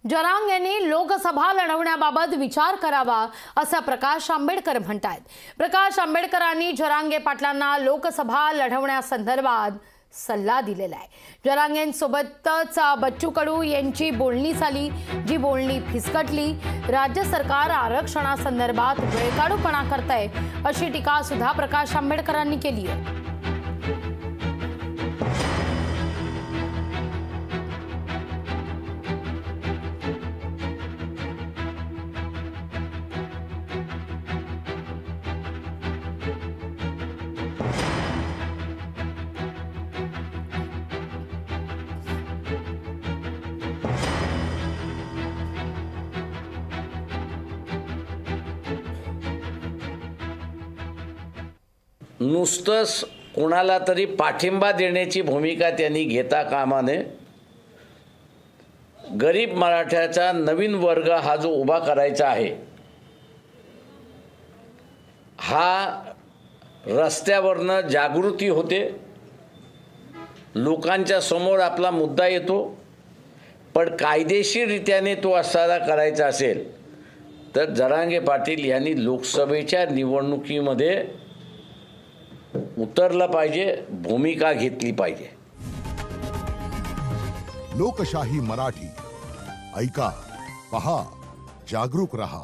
जरांग यांनी लोकसभा लढवण्याबाबत विचार करावा असं प्रकाश आंबेडकर म्हणतात। प्रकाश आंबेडकरांनी जरांगे पाटलांना लोकसभा लढवण्यासंदर्भात सल्ला दिलेला आहे। जरांगेंसोबतच बच्चू कडू यांची बोलणी झाली, जी बोलणी फिसकटली। राज्य सरकार आरक्षणासंदर्भात वेळकाढूपणा करतंय अशी टीका सुद्धा प्रकाश आंबेडकरांनी केली आहे। नुसतंच कोणाला तरी पाठिंबा देण्याची भूमिका त्यांनी घेता कामा नये। गरीब मराठ्याचा नवीन वर्ग हा जो उभा करायचा आहे, हा रस्त्यावरनं जागृती होते, लोकांच्या समोर आपला मुद्दा येतो। पण कायदेशीररित्याने तो असारा करायचा असेल तर जरांगे पाटील यांनी लोकसभेच्या निवडणुकीमध्ये उतरलं पाहिजे, भूमिका घेतली पाहिजे। लोकशाही मराठी ऐका, पहा, जागरूक रहा।